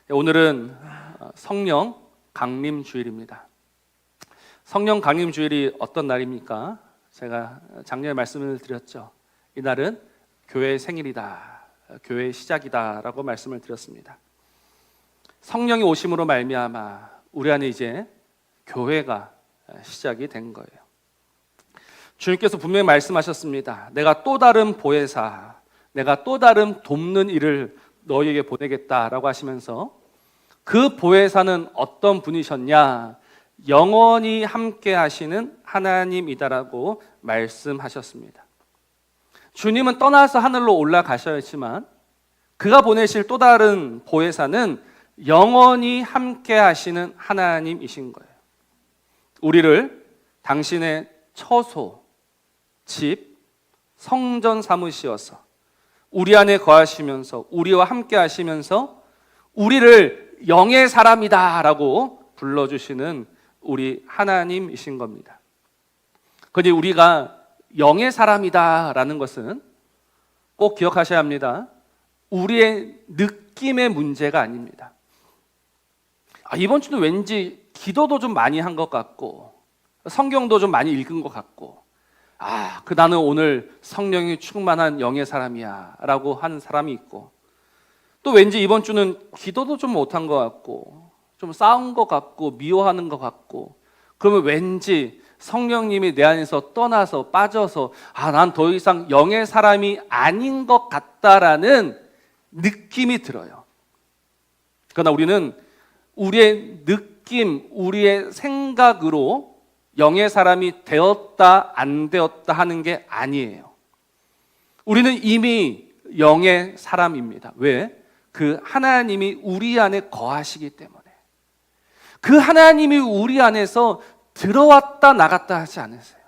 오늘은 성령 강림 주일입니다. 성령 강림 주일이 어떤 날입니까? 제가 작년에 말씀을 드렸죠. 이날은 교회의 생일이다, 교회의 시작이다 라고 말씀을 드렸습니다. 성령이 오심으로 말미암아 우리 안에 이제 교회가 시작이 된 거예요. 주님께서 분명히 말씀하셨습니다. 내가 또 다른 보혜사, 내가 또 다른 돕는 일을 너희에게 보내겠다라고 하시면서 그 보혜사는 어떤 분이셨냐? 영원히 함께 하시는 하나님이다라고 말씀하셨습니다. 주님은 떠나서 하늘로 올라가셔야지만 그가 보내실 또 다른 보혜사는 영원히 함께 하시는 하나님이신 거예요. 우리를 당신의 처소, 집, 성전 삼으시어서 우리 안에 거하시면서 우리와 함께 하시면서 우리를 영의 사람이다 라고 불러주시는 우리 하나님이신 겁니다. 그런데 우리가 영의 사람이다 라는 것은 꼭 기억하셔야 합니다. 우리의 느낌의 문제가 아닙니다. 이번 주는 왠지 기도도 좀 많이 한 것 같고 성경도 좀 많이 읽은 것 같고 나는 오늘 성령이 충만한 영의 사람이야 라고 하는 사람이 있고, 또 왠지 이번 주는 기도도 좀 못한 것 같고 좀 싸운 것 같고 미워하는 것 같고, 그러면 왠지 성령님이 내 안에서 떠나서 빠져서 난 더 이상 영의 사람이 아닌 것 같다라는 느낌이 들어요. 그러나 우리는 우리의 느낌, 우리의 생각으로 영의 사람이 되었다 안 되었다 하는 게 아니에요. 우리는 이미 영의 사람입니다. 왜? 그 하나님이 우리 안에 거하시기 때문에. 그 하나님이 우리 안에서 들어왔다 나갔다 하지 않으세요.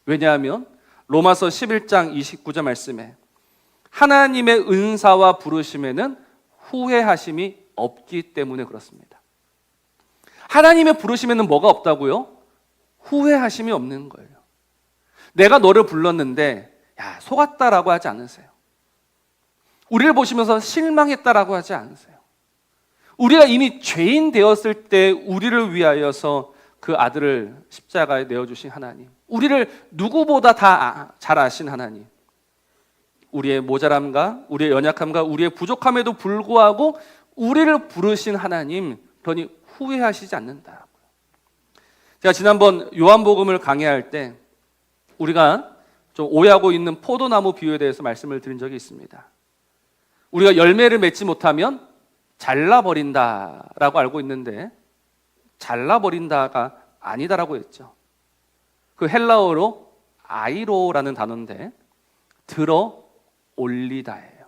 왜냐하면 로마서 11장 29절 말씀에 하나님의 은사와 부르심에는 후회하심이 없기 때문에 그렇습니다. 하나님의 부르심에는 뭐가 없다고요? 후회하심이 없는 거예요. 내가 너를 불렀는데 속았다라고 하지 않으세요. 우리를 보시면서 실망했다라고 하지 않으세요. 우리가 이미 죄인 되었을 때 우리를 위하여서 그 아들을 십자가에 내어주신 하나님, 우리를 누구보다 다 잘 아신 하나님, 우리의 모자람과 우리의 연약함과 우리의 부족함에도 불구하고 우리를 부르신 하나님, 그러니 후회하시지 않는다. 제가 지난번 요한복음을 강해할 때 우리가 좀 오해하고 있는 포도나무 비유에 대해서 말씀을 드린 적이 있습니다. 우리가 열매를 맺지 못하면 잘라버린다라고 알고 있는데 잘라버린다가 아니다라고 했죠. 그 헬라어로 아이로라는 단어인데 들어 올리다예요.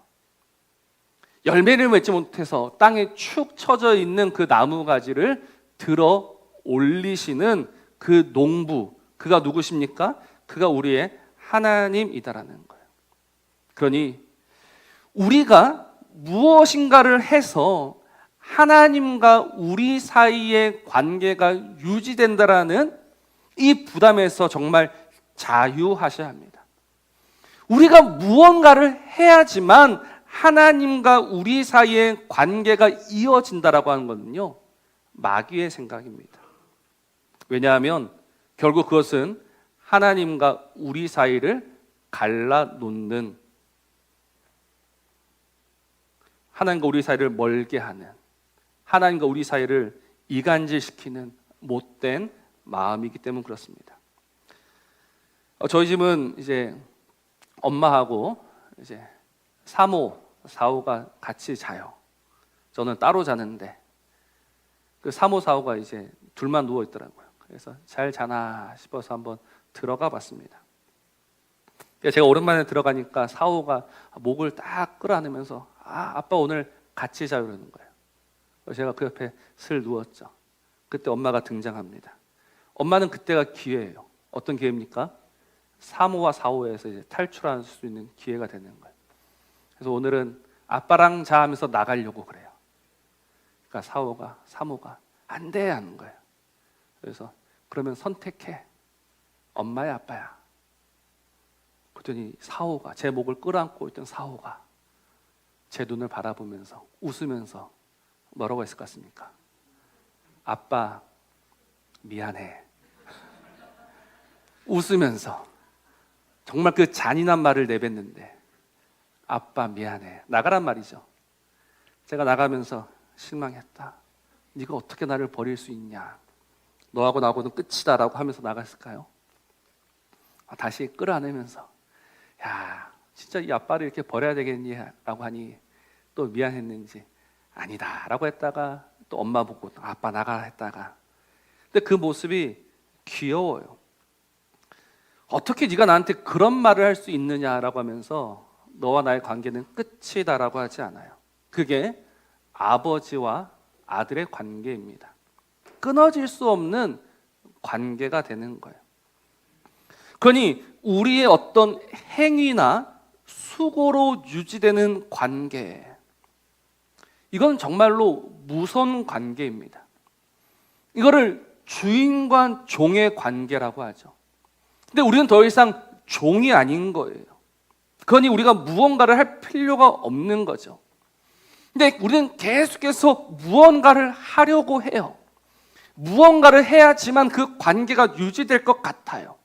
열매를 맺지 못해서 땅에 축 처져 있는 그 나무 가지를 들어 올리시는 그 농부, 그가 누구십니까? 그가 우리의 하나님이다라는 거예요. 그러니 우리가 무엇인가를 해서 하나님과 우리 사이의 관계가 유지된다라는 이 부담에서 정말 자유하셔야 합니다. 우리가 무언가를 해야지만 하나님과 우리 사이의 관계가 이어진다라고 하는 것은요, 마귀의 생각입니다. 왜냐하면 결국 그것은 하나님과 우리 사이를 갈라놓는, 하나님과 우리 사이를 멀게 하는, 하나님과 우리 사이를 이간질시키는 못된 마음이기 때문에 그렇습니다. 저희 집은 이제 엄마하고 이제 사모, 사오가 같이 자요. 저는 따로 자는데 그 사모, 사오가 이제 둘만 누워 있더라고요. 그래서 잘 자나 싶어서 한번 들어가 봤습니다. 제가 오랜만에 들어가니까 사오가 목을 딱 끌어안으면서 아빠 오늘 같이 자요 그러는 거예요. 제가 그 옆에 슬 누웠죠. 그때 엄마가 등장합니다. 엄마는 그때가 기회예요. 어떤 기회입니까? 사모와 사오에서 이제 탈출할 수 있는 기회가 되는 거예요. 그래서 오늘은 아빠랑 자 하면서 나가려고 그래요. 그러니까 사모가 안 돼 하는 거예요. 그래서 그러면 선택해. 엄마야 아빠야. 그랬더니 사오가, 제 목을 끌어안고 있던 사오가 제 눈을 바라보면서 웃으면서 뭐라고 했을 것 같습니까? 아빠 미안해. 웃으면서 정말 그 잔인한 말을 내뱉는데 아빠 미안해. 나가란 말이죠. 제가 나가면서 실망했다. 네가 어떻게 나를 버릴 수 있냐. 너하고 나하고는 끝이다 라고 하면서 나갔을까요? 다시 끌어안으면서 야 진짜 이 아빠를 이렇게 버려야 되겠니? 라고 하니 또 미안했는지 아니다 라고 했다가 또 엄마 보고 아빠 나가라 했다가 근데 그 모습이 귀여워요. 어떻게 네가 나한테 그런 말을 할 수 있느냐라고 하면서 너와 나의 관계는 끝이다 라고 하지 않아요. 그게 아버지와 아들의 관계입니다. 끊어질 수 없는 관계가 되는 거예요. 그러니 우리의 어떤 행위나 수고로 유지되는 관계, 이건 정말로 무선 관계입니다. 이거를 주인과 종의 관계라고 하죠. 근데 우리는 더 이상 종이 아닌 거예요. 그러니 우리가 무언가를 할 필요가 없는 거죠. 근데 우리는 계속해서 무언가를 하려고 해요. 무언가를 해야지만 그 관계가 유지될 것 같아요.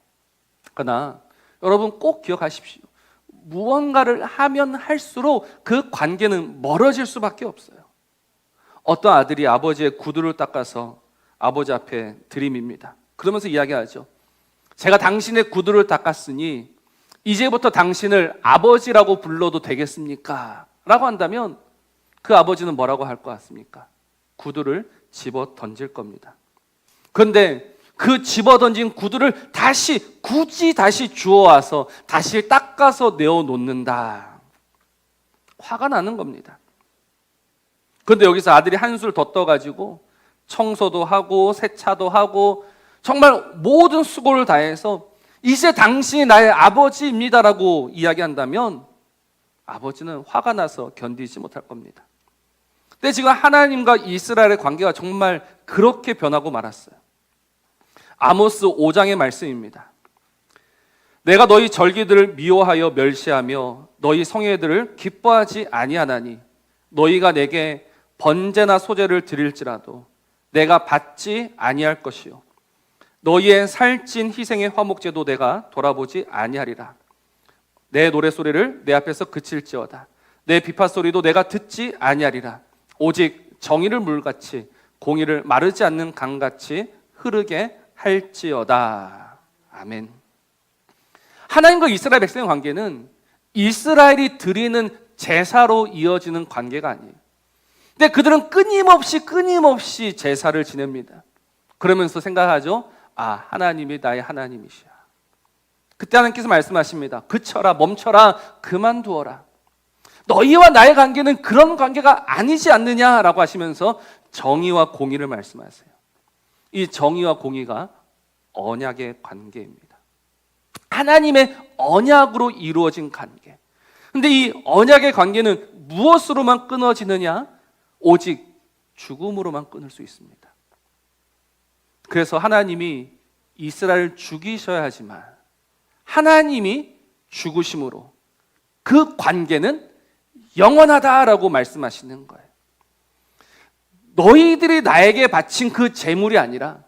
그러나 여러분 꼭 기억하십시오. 무언가를 하면 할수록 그 관계는 멀어질 수밖에 없어요. 어떤 아들이 아버지의 구두를 닦아서 아버지 앞에 들이밉니다. 그러면서 이야기하죠. 제가 당신의 구두를 닦았으니 이제부터 당신을 아버지라고 불러도 되겠습니까? 라고 한다면 그 아버지는 뭐라고 할 것 같습니까? 구두를 집어 던질 겁니다. 그런데 그 집어 던진 구두를 굳이 다시 주워와서 다시 닦아서 내어놓는다. 화가 나는 겁니다. 그런데 여기서 아들이 한술 더 떠가지고 청소도 하고 세차도 하고 정말 모든 수고를 다해서 이제 당신이 나의 아버지입니다라고 이야기한다면 아버지는 화가 나서 견디지 못할 겁니다. 근데 지금 하나님과 이스라엘의 관계가 정말 그렇게 변하고 말았어요. 아모스 5장의 말씀입니다. 내가 너희 절기들을 미워하여 멸시하며 너희 성회들을 기뻐하지 아니하나니 너희가 내게 번제나 소제를 드릴지라도 내가 받지 아니할 것이요 너희의 살찐 희생의 화목제도 내가 돌아보지 아니하리라. 내 노래소리를 내 앞에서 그칠지어다. 내 비파소리도 내가 듣지 아니하리라. 오직 정의를 물같이 공의를 마르지 않는 강같이 흐르게 할지어다. 아멘. 하나님과 이스라엘 백성의 관계는 이스라엘이 드리는 제사로 이어지는 관계가 아니에요. 근데 그들은 끊임없이 제사를 지냅니다. 그러면서 생각하죠. 하나님이 나의 하나님이시야. 그때 하나님께서 말씀하십니다. 그쳐라, 멈춰라, 그만두어라. 너희와 나의 관계는 그런 관계가 아니지 않느냐라고 하시면서 정의와 공의를 말씀하세요. 이 정의와 공의가 언약의 관계입니다. 하나님의 언약으로 이루어진 관계. 근데 이 언약의 관계는 무엇으로만 끊어지느냐? 오직 죽음으로만 끊을 수 있습니다. 그래서 하나님이 이스라엘을 죽이셔야 하지만 하나님이 죽으심으로 그 관계는 영원하다라고 말씀하시는 거예요. 너희들이 나에게 바친 그 제물이 아니라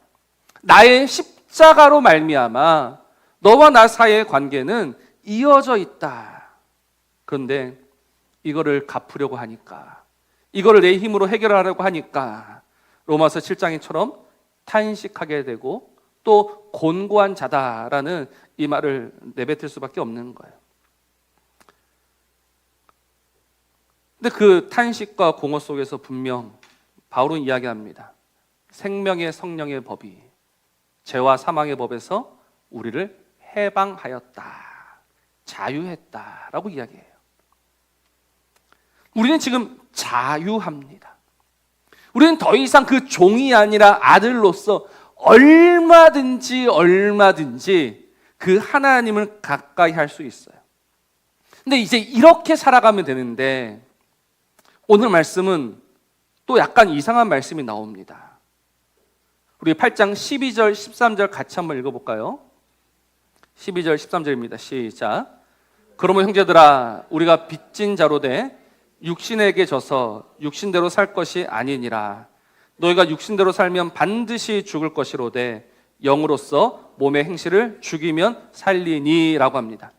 나의 십자가로 말미암아 너와 나 사이의 관계는 이어져 있다. 그런데 이거를 갚으려고 하니까, 이거를 내 힘으로 해결하려고 하니까 로마서 7장처럼 탄식하게 되고 또 곤고한 자다라는 이 말을 내뱉을 수밖에 없는 거예요. 근데 그 탄식과 공허 속에서 분명 바울은 이야기합니다. 생명의 성령의 법이 죄와 사망의 법에서 우리를 해방하였다, 자유했다라고 이야기해요. 우리는 지금 자유합니다. 우리는 더 이상 그 종이 아니라 아들로서 얼마든지 그 하나님을 가까이 할 수 있어요. 근데 이제 이렇게 살아가면 되는데 오늘 말씀은 또 약간 이상한 말씀이 나옵니다. 우리 8장 12절 13절 같이 한번 읽어볼까요? 12절 13절입니다. 시작. 그러면 형제들아 우리가 빚진 자로 돼 육신에게 져서 육신대로 살 것이 아니니라. 너희가 육신대로 살면 반드시 죽을 것이로되 영으로서 몸의 행실을 죽이면 살리니라고 합니다.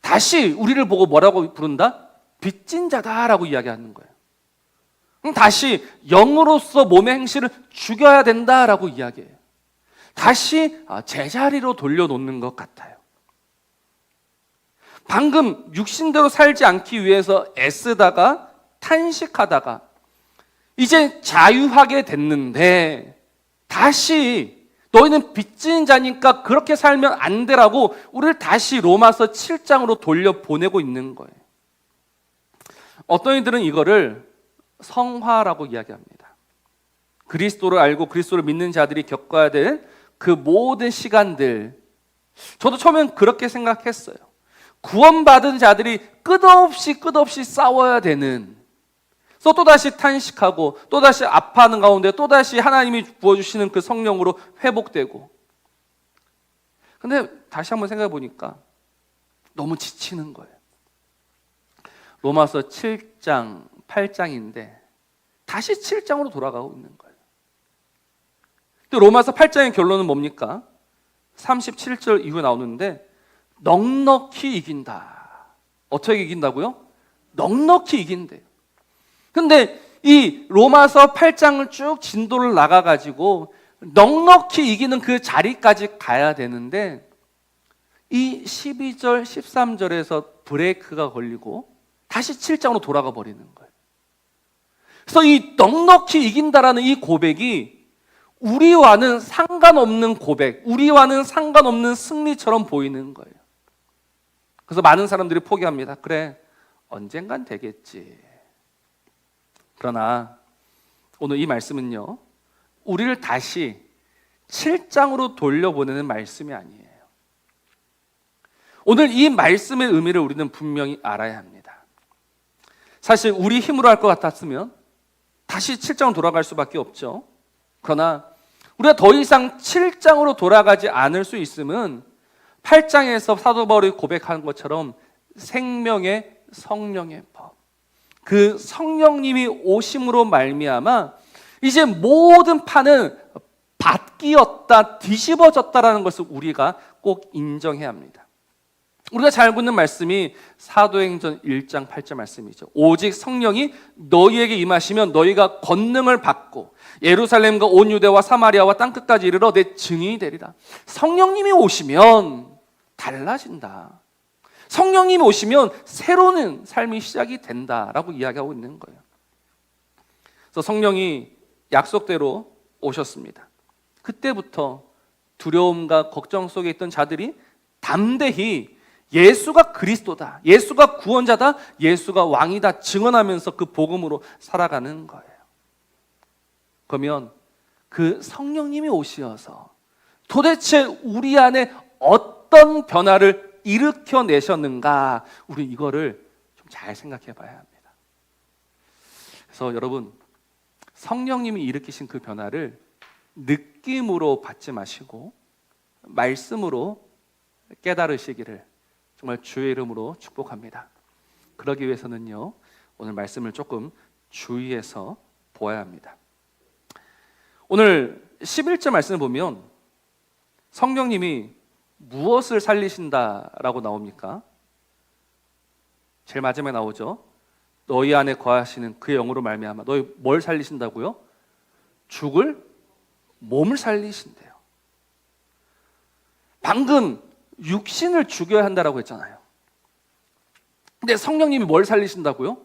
다시 우리를 보고 뭐라고 부른다? 빚진 자다라고 이야기하는 거예요. 다시 영으로서 몸의 행실을 죽여야 된다라고 이야기해요. 다시 제자리로 돌려놓는 것 같아요. 방금 육신대로 살지 않기 위해서 애쓰다가 탄식하다가 이제 자유하게 됐는데 다시 너희는 빚진 자니까 그렇게 살면 안 되라고 우리를 다시 로마서 7장으로 돌려보내고 있는 거예요. 어떤 이들은 이거를 성화라고 이야기합니다. 그리스도를 알고 그리스도를 믿는 자들이 겪어야 될 그 모든 시간들, 저도 처음엔 그렇게 생각했어요. 구원받은 자들이 끝없이 싸워야 되는, 그래서 또다시 탄식하고 또다시 아파하는 가운데 또다시 하나님이 부어주시는 그 성령으로 회복되고. 근데 다시 한번 생각해 보니까 너무 지치는 거예요. 로마서 7장, 8장인데 다시 7장으로 돌아가고 있는 거예요. 근데 로마서 8장의 결론은 뭡니까? 37절 이후에 나오는데 넉넉히 이긴다. 어떻게 이긴다고요? 넉넉히 이긴대요. 근데 이 로마서 8장을 쭉 진도를 나가가지고 넉넉히 이기는 그 자리까지 가야 되는데 이 12절, 13절에서 브레이크가 걸리고 다시 7장으로 돌아가 버리는 거예요. 그래서 이 넉넉히 이긴다라는 이 고백이 우리와는 상관없는 고백, 우리와는 상관없는 승리처럼 보이는 거예요. 그래서 많은 사람들이 포기합니다. 그래, 언젠간 되겠지. 그러나 오늘 이 말씀은요, 우리를 다시 7장으로 돌려보내는 말씀이 아니에요. 오늘 이 말씀의 의미를 우리는 분명히 알아야 합니다. 사실 우리 힘으로 할 것 같았으면 다시 7장으로 돌아갈 수밖에 없죠. 그러나 우리가 더 이상 7장으로 돌아가지 않을 수 있음은 8장에서 사도 바울이 고백한 것처럼 생명의 성령의 법, 그 성령님이 오심으로 말미암아 이제 모든 판은 바뀌었다, 뒤집어졌다라는 것을 우리가 꼭 인정해야 합니다. 우리가 잘 알고 있는 말씀이 사도행전 1장 8절 말씀이죠. 오직 성령이 너희에게 임하시면 너희가 권능을 받고 예루살렘과 온 유대와 사마리아와 땅끝까지 이르러 내 증인이 되리라. 성령님이 오시면 달라진다. 성령님이 오시면 새로운 삶이 시작이 된다라고 이야기하고 있는 거예요. 그래서 성령이 약속대로 오셨습니다. 그때부터 두려움과 걱정 속에 있던 자들이 담대히 예수가 그리스도다, 예수가 구원자다, 예수가 왕이다 증언하면서 그 복음으로 살아가는 거예요. 그러면 그 성령님이 오셔서 도대체 우리 안에 어떤 변화를 일으켜내셨는가, 우리 이거를 좀 잘 생각해 봐야 합니다. 그래서 여러분, 성령님이 일으키신 그 변화를 느낌으로 받지 마시고 말씀으로 깨달으시기를 정말 주의 이름으로 축복합니다. 그러기 위해서는요, 오늘 말씀을 조금 주의해서 보아야 합니다. 오늘 11절 말씀을 보면 성령님이 무엇을 살리신다라고 나옵니까? 제일 마지막에 나오죠. 너희 안에 거하시는 그의 영으로 말미암아. 너희 뭘 살리신다고요? 죽을 몸을 살리신대요. 방금 육신을 죽여야 한다라고 했잖아요. 근데 성령님이 뭘 살리신다고요?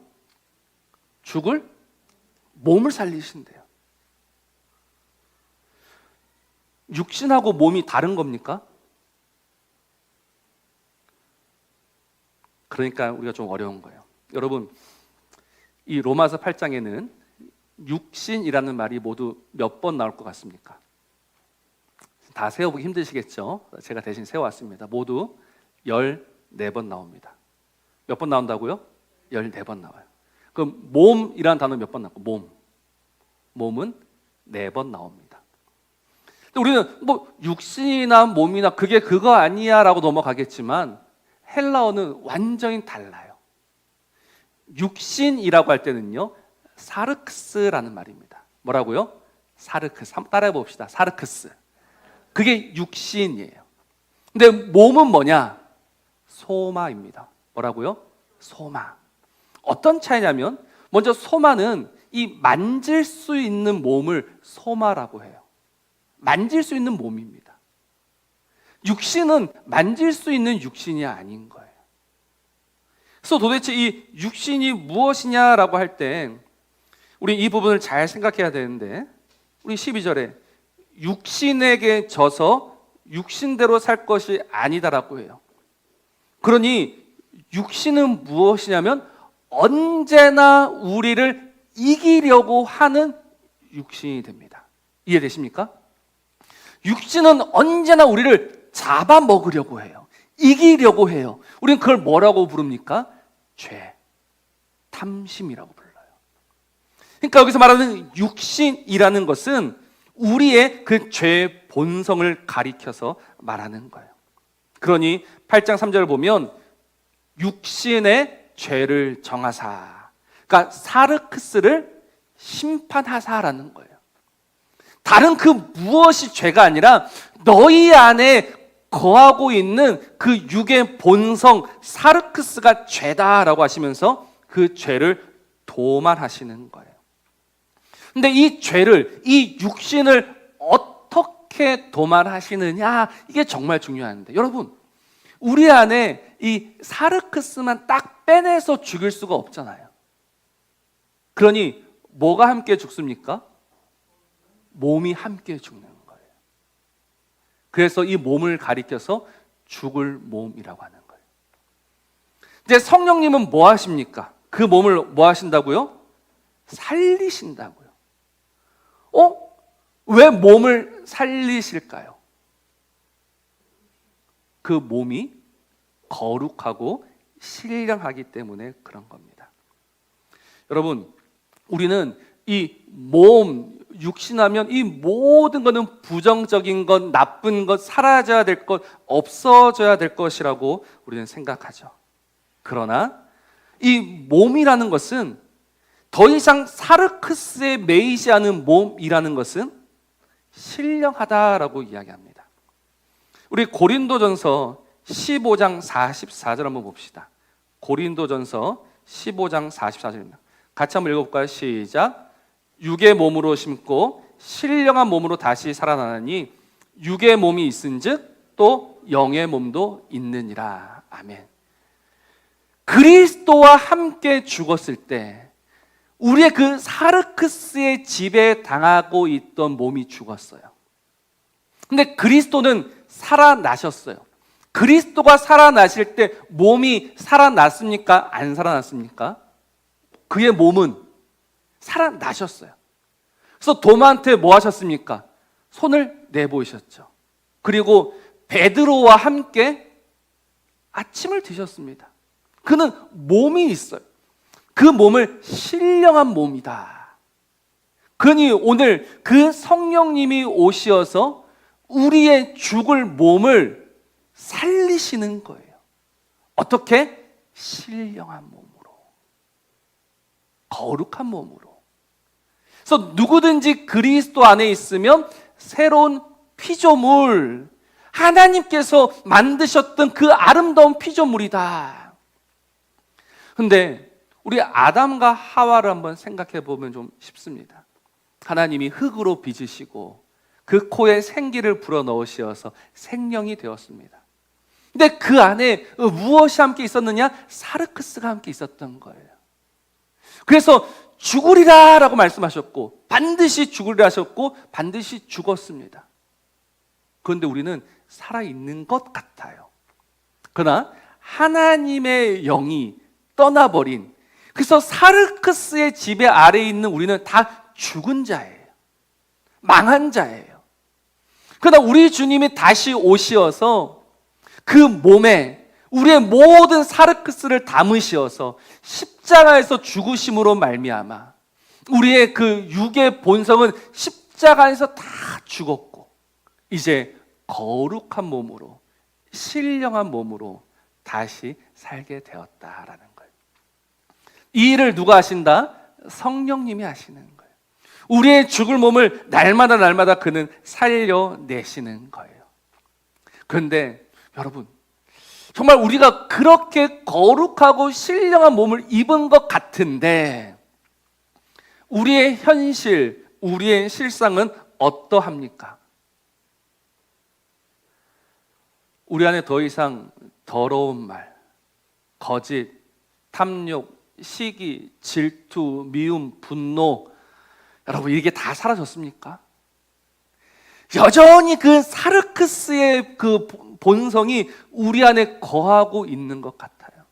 죽을 몸을 살리신대요. 육신하고 몸이 다른 겁니까? 그러니까 우리가 좀 어려운 거예요. 여러분, 이 로마서 8장에는 육신이라는 말이 모두 몇 번 나올 것 같습니까? 다 세어보기 힘드시겠죠? 제가 대신 세워왔습니다. 모두 14번 나옵니다. 몇 번 나온다고요? 14번 나와요. 그럼 몸이라는 단어 몇 번 나올까요? 몸. 몸은 4번 나옵니다. 우리는 뭐 육신이나 몸이나 그게 그거 아니야 라고 넘어가겠지만 헬라어는 완전히 달라요. 육신이라고 할 때는요, 사르크스라는 말입니다. 뭐라고요? 사르크스. 한번 따라해 봅시다. 사르크스. 그게 육신이에요. 근데 몸은 뭐냐? 소마입니다. 뭐라고요? 소마. 어떤 차이냐면, 먼저 소마는 이 만질 수 있는 몸을 소마라고 해요. 만질 수 있는 몸입니다. 육신은 만질 수 있는 육신이 아닌 거예요. 그래서 도대체 이 육신이 무엇이냐라고 할 때 우리 이 부분을 잘 생각해야 되는데, 우리 12절에 육신에게 져서 육신대로 살 것이 아니다라고 해요. 그러니 육신은 무엇이냐면 언제나 우리를 이기려고 하는 육신이 됩니다. 이해되십니까? 육신은 언제나 우리를 잡아먹으려고 해요. 이기려고 해요. 우리는 그걸 뭐라고 부릅니까? 죄, 탐심이라고 불러요. 그러니까 여기서 말하는 육신이라는 것은 우리의 그 죄의 본성을 가리켜서 말하는 거예요. 그러니 8장 3절을 보면 육신의 죄를 정하사, 그러니까 사르크스를 심판하사라는 거예요. 다른 그 무엇이 죄가 아니라 너희 안에 거하고 있는 그 육의 본성 사르크스가 죄다라고 하시면서 그 죄를 도말하시는 거예요. 근데 이 죄를, 이 육신을 어떻게 도말하시느냐, 이게 정말 중요한데, 여러분, 우리 안에 이 사르크스만 딱 빼내서 죽일 수가 없잖아요. 그러니 뭐가 함께 죽습니까? 몸이 함께 죽는 거예요. 그래서 이 몸을 가리켜서 죽을 몸이라고 하는 거예요. 이제 성령님은 뭐 하십니까? 그 몸을 뭐 하신다고요? 살리신다고요. 왜 몸을 살리실까요? 그 몸이 거룩하고 신령하기 때문에 그런 겁니다. 여러분, 우리는 이 몸, 육신하면 이 모든 것은 부정적인 것, 나쁜 것, 사라져야 될 것, 없어져야 될 것이라고 우리는 생각하죠. 그러나 이 몸이라는 것은 더 이상 사르크스에 매이지 않은 몸이라는 것은 신령하다라고 이야기합니다. 우리 고린도전서 15장 44절 한번 봅시다. 고린도전서 15장 44절입니다. 같이 한번 읽어볼까요? 시작. 육의 몸으로 심고 신령한 몸으로 다시 살아나니 육의 몸이 있은즉 또 영의 몸도 있느니라. 아멘. 그리스도와 함께 죽었을 때 우리의 그 사르크스의 지배에 당하고 있던 몸이 죽었어요. 근데 그리스도는 살아나셨어요. 그리스도가 살아나실 때 몸이 살아났습니까? 안 살아났습니까? 그의 몸은 살아나셨어요. 그래서 도마한테 뭐 하셨습니까? 손을 내보이셨죠. 그리고 베드로와 함께 아침을 드셨습니다. 그는 몸이 있어요. 그 몸을 신령한 몸이다. 그러니 오늘 그 성령님이 오시어서 우리의 죽을 몸을 살리시는 거예요. 어떻게? 신령한 몸으로, 거룩한 몸으로. 그래서 누구든지 그리스도 안에 있으면 새로운 피조물, 하나님께서 만드셨던 그 아름다운 피조물이다. 근데 우리 아담과 하와를 한번 생각해 보면 좀 쉽습니다. 하나님이 흙으로 빚으시고 그 코에 생기를 불어넣으시어서 생명이 되었습니다. 근데 그 안에 무엇이 함께 있었느냐? 사르크스가 함께 있었던 거예요. 그래서 죽으리라 라고 말씀하셨고 반드시 죽으리라 하셨고 반드시 죽었습니다. 그런데 우리는 살아있는 것 같아요. 그러나 하나님의 영이 떠나버린, 그래서 사르크스의 지배 아래에 있는 우리는 다 죽은 자예요. 망한 자예요. 그러나 우리 주님이 다시 오시어서 그 몸에 우리의 모든 사르크스를 담으시어서 십자가에서 죽으심으로 말미암아 우리의 그 육의 본성은 십자가에서 다 죽었고 이제 거룩한 몸으로, 신령한 몸으로 다시 살게 되었다라는 거예요. 이 일을 누가 하신다? 성령님이 하시는 거예요. 우리의 죽을 몸을 날마다 그는 살려내시는 거예요. 그런데 여러분, 정말 우리가 그렇게 거룩하고 신령한 몸을 입은 것 같은데 우리의 현실, 우리의 실상은 어떠합니까? 우리 안에 더 이상 더러운 말, 거짓, 탐욕, 시기, 질투, 미움, 분노, 여러분 이게 다 사라졌습니까? 여전히 그 사르크스의 그 본성이 우리 안에 거하고 있는 것 같아요.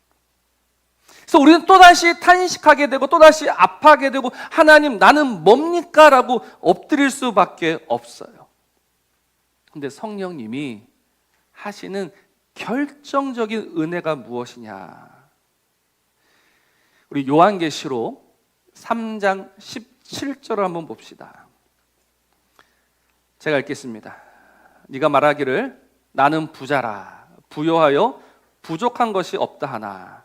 그래서 우리는 또다시 탄식하게 되고 또다시 아파하게 되고 하나님 나는 뭡니까? 라고 엎드릴 수밖에 없어요. 근데 성령님이 하시는 결정적인 은혜가 무엇이냐? 우리 요한계시록 3장 17절을 한번 봅시다. 제가 읽겠습니다. 네가 말하기를 나는 부자라 부요하여 부족한 것이 없다 하나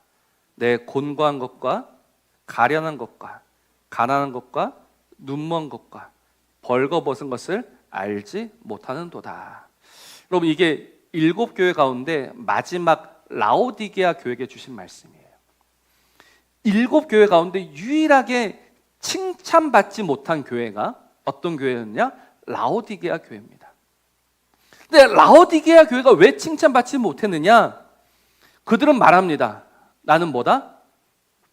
내 곤고한 것과 가련한 것과 가난한 것과 눈먼 것과 벌거벗은 것을 알지 못하는도다. 여러분 이게 7교회 가운데 마지막 라오디게아 교회에게 주신 말씀이에요. 7교회 가운데 유일하게 칭찬받지 못한 교회가 어떤 교회였냐? 라오디게아 교회입니다. 근데 라오디게아 교회가 왜 칭찬받지 못했느냐? 그들은 말합니다. 나는 뭐다?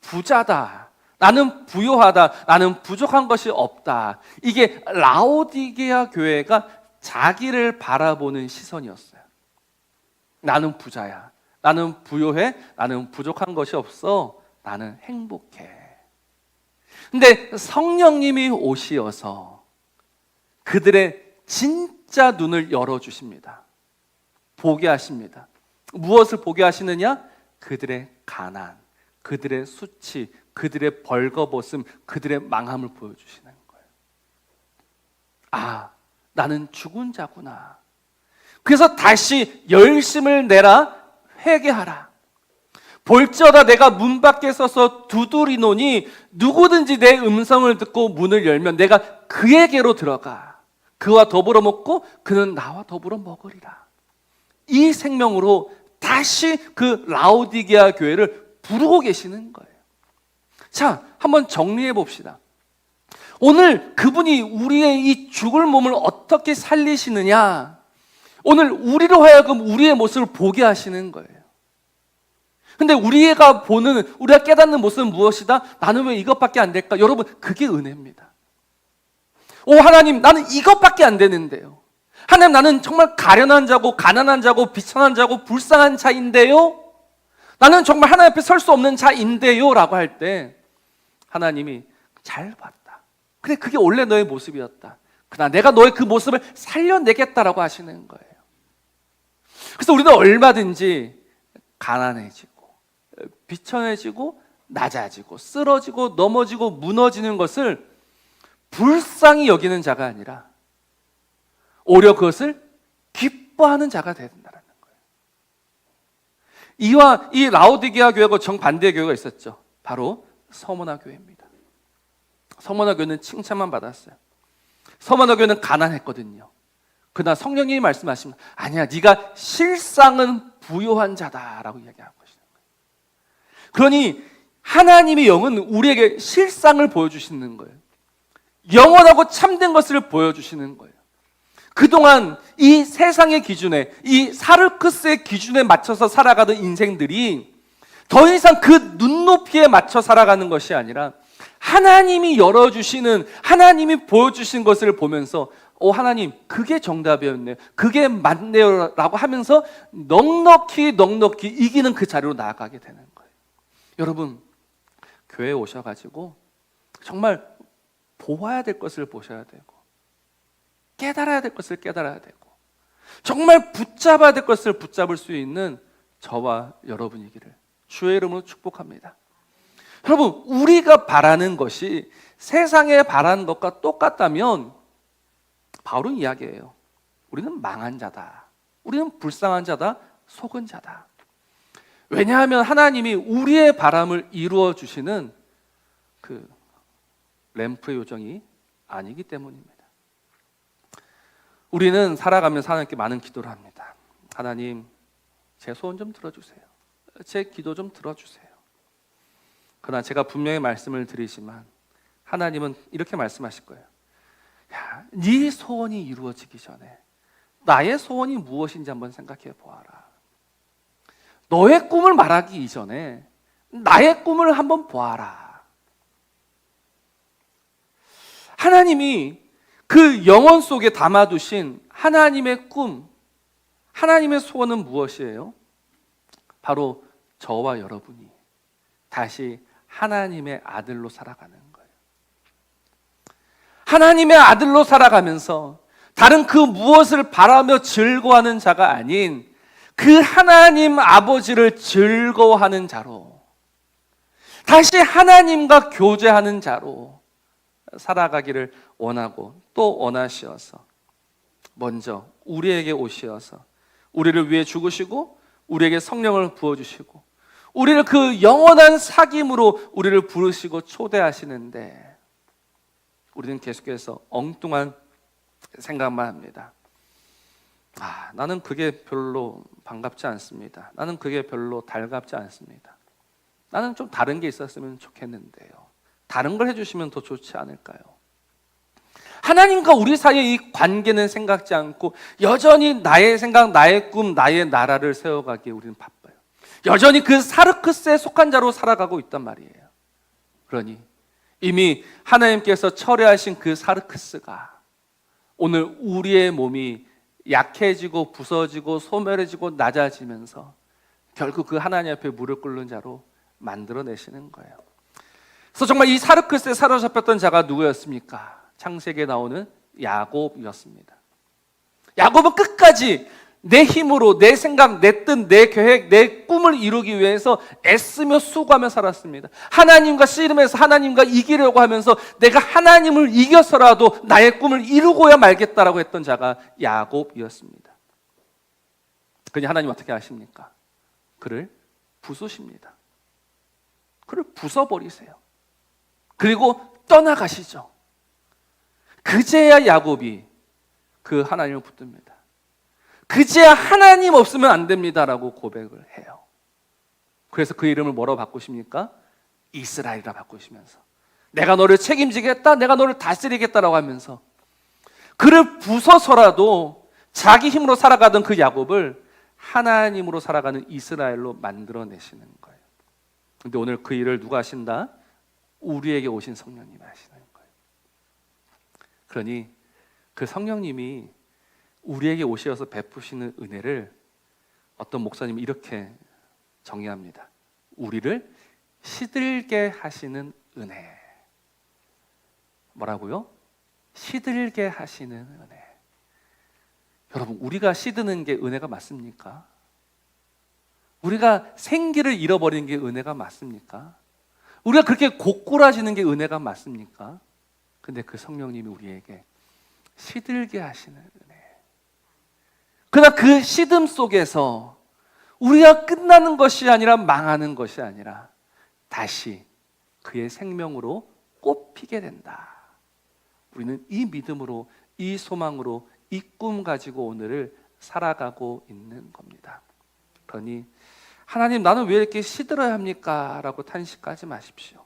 부자다. 나는 부요하다. 나는 부족한 것이 없다. 이게 라오디게아 교회가 자기를 바라보는 시선이었어요. 나는 부자야. 나는 부요해. 나는 부족한 것이 없어. 나는 행복해. 근데 성령님이 오시어서 그들의 진짜 눈을 열어주십니다. 보게 하십니다. 무엇을 보게 하시느냐? 그들의 가난, 그들의 수치, 그들의 벌거벗음, 그들의 망함을 보여주시는 거예요. 아, 나는 죽은 자구나. 그래서 다시 열심을 내라, 회개하라. 볼지어다 내가 문 밖에 서서 두드리노니 누구든지 내 음성을 듣고 문을 열면 내가 그에게로 들어가 그와 더불어 먹고 그는 나와 더불어 먹으리라. 이 생명으로 다시 그 라오디게아 교회를 부르고 계시는 거예요. 자, 한번 정리해 봅시다. 오늘 그분이 우리의 이 죽을 몸을 어떻게 살리시느냐? 오늘 우리로 하여금 우리의 모습을 보게 하시는 거예요. 근데 우리가 깨닫는 모습은 무엇이다? 나는 왜 이것밖에 안 될까? 여러분, 그게 은혜입니다. 오, 하나님, 나는 이것밖에 안 되는데요. 하나님, 나는 정말 가련한 자고, 가난한 자고, 비천한 자고, 불쌍한 자인데요. 나는 정말 하나님 앞에 설 수 없는 자인데요. 라고 할 때, 하나님이 잘 봤다. 그래, 그게 원래 너의 모습이었다. 그러나 내가 너의 그 모습을 살려내겠다라고 하시는 거예요. 그래서 우리는 얼마든지 가난해지고, 비천해지고, 낮아지고, 쓰러지고, 넘어지고, 무너지는 것을 불쌍히 여기는 자가 아니라 오히려 그것을 기뻐하는 자가 되야 된다는 거예요. 이와 이 라오디게아 교회하고 정반대의 교회가 있었죠. 바로 서머나 교회입니다. 서머나 교회는 칭찬만 받았어요. 서머나 교회는 가난했거든요. 그러나 성령님이 말씀하시면 아니야, 네가 실상은 부요한 자다라고 이야기하고 계시는 거예요. 그러니 하나님의 영은 우리에게 실상을 보여주시는 거예요. 영원하고 참된 것을 보여주시는 거예요. 그동안 이 세상의 기준에, 이 사르크스의 기준에 맞춰서 살아가던 인생들이 더 이상 그 눈높이에 맞춰 살아가는 것이 아니라 하나님이 열어주시는, 하나님이 보여주신 것을 보면서 하나님, 그게 정답이었네요. 그게 맞네요. 라고 하면서 넉넉히 이기는 그 자리로 나아가게 되는 거예요. 여러분, 교회에 오셔가지고 정말 보아야 될 것을 보셔야 되고, 깨달아야 될 것을 깨달아야 되고, 정말 붙잡아야 될 것을 붙잡을 수 있는 저와 여러분이기를 주의 이름으로 축복합니다. 여러분, 우리가 바라는 것이 세상에 바라는 것과 똑같다면 바울은 이야기해요. 우리는 망한 자다. 우리는 불쌍한 자다. 속은 자다. 왜냐하면 하나님이 우리의 바람을 이루어 주시는 그 램프의 요정이 아니기 때문입니다. 우리는 살아가면서 하나님께 많은 기도를 합니다. 하나님, 제 소원 좀 들어주세요. 제 기도 좀 들어주세요. 그러나 제가 분명히 말씀을 드리지만 하나님은 이렇게 말씀하실 거예요. 야, 네 소원이 이루어지기 전에 나의 소원이 무엇인지 한번 생각해 보아라. 너의 꿈을 말하기 이전에 나의 꿈을 한번 보아라. 하나님이 그 영혼 속에 담아두신 하나님의 꿈, 하나님의 소원은 무엇이에요? 바로 저와 여러분이 다시 하나님의 아들로 살아가는 거예요. 하나님의 아들로 살아가면서 다른 그 무엇을 바라며 즐거워하는 자가 아닌 그 하나님 아버지를 즐거워하는 자로, 다시 하나님과 교제하는 자로 살아가기를 원하고 또 원하시어서 먼저 우리에게 오시어서 우리를 위해 죽으시고 우리에게 성령을 부어주시고 우리를 그 영원한 사귐으로 우리를 부르시고 초대하시는데 우리는 계속해서 엉뚱한 생각만 합니다. 나는 그게 별로 반갑지 않습니다. 나는 그게 별로 달갑지 않습니다. 나는 좀 다른 게 있었으면 좋겠는데요. 다른 걸 해주시면 더 좋지 않을까요? 하나님과 우리 사이의 이 관계는 생각지 않고 여전히 나의 생각, 나의 꿈, 나의 나라를 세워가기에 우리는 바빠요. 여전히 그 사르크스에 속한 자로 살아가고 있단 말이에요. 그러니 이미 하나님께서 철회하신 그 사르크스가 오늘 우리의 몸이 약해지고 부서지고 소멸해지고 낮아지면서 결국 그 하나님 앞에 무릎 꿇는 자로 만들어내시는 거예요. 그래서 정말 이 사르크스에 사로잡혔던 자가 누구였습니까? 창세기에 나오는 야곱이었습니다. 야곱은 끝까지 내 힘으로 내 생각, 내 뜻, 내 계획, 내 꿈을 이루기 위해서 애쓰며 수고하며 살았습니다. 하나님과 씨름해서 하나님과 이기려고 하면서 내가 하나님을 이겨서라도 나의 꿈을 이루고야 말겠다라고 했던 자가 야곱이었습니다. 그러니 하나님 어떻게 하십니까? 그를 부수십니다. 그를 부숴버리세요. 그리고 떠나가시죠. 그제야 야곱이 그 하나님을 붙듭니다. 그제야 하나님 없으면 안 됩니다라고 고백을 해요. 그래서 그 이름을 뭐라고 바꾸십니까? 이스라엘이라 바꾸시면서 내가 너를 책임지겠다, 내가 너를 다스리겠다라고 하면서 그를 부숴서라도 자기 힘으로 살아가던 그 야곱을 하나님으로 살아가는 이스라엘로 만들어내시는 거예요. 그런데 오늘 그 일을 누가 하신다? 우리에게 오신 성령님이 하시는 거예요. 그러니 그 성령님이 우리에게 오셔서 베푸시는 은혜를 어떤 목사님이 이렇게 정의합니다. 우리를 시들게 하시는 은혜. 뭐라고요? 시들게 하시는 은혜. 여러분, 우리가 시드는 게 은혜가 맞습니까? 우리가 생기를 잃어버리는 게 은혜가 맞습니까? 우리가 그렇게 고꾸라지는 게 은혜가 맞습니까? 근데 그 성령님이 우리에게 시들게 하시는 은혜. 그러나 그 시듬 속에서 우리가 끝나는 것이 아니라 망하는 것이 아니라 다시 그의 생명으로 꽃피게 된다. 우리는 이 믿음으로, 이 소망으로, 이 꿈 가지고 오늘을 살아가고 있는 겁니다. 그러니 하나님, 나는 왜 이렇게 시들어야 합니까? 라고 탄식하지 마십시오.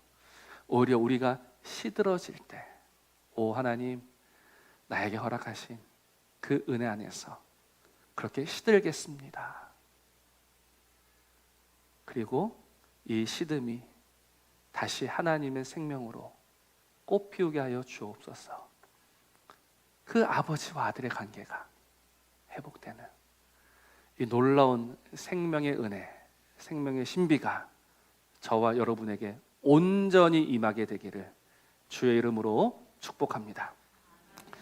오히려 우리가 시들어질 때, 오 하나님, 나에게 허락하신 그 은혜 안에서 그렇게 시들겠습니다. 그리고 이 시듬이 다시 하나님의 생명으로 꽃피우게 하여 주옵소서. 그 아버지와 아들의 관계가 회복되는 이 놀라운 생명의 은혜, 생명의 신비가 저와 여러분에게 온전히 임하게 되기를 주의 이름으로 축복합니다.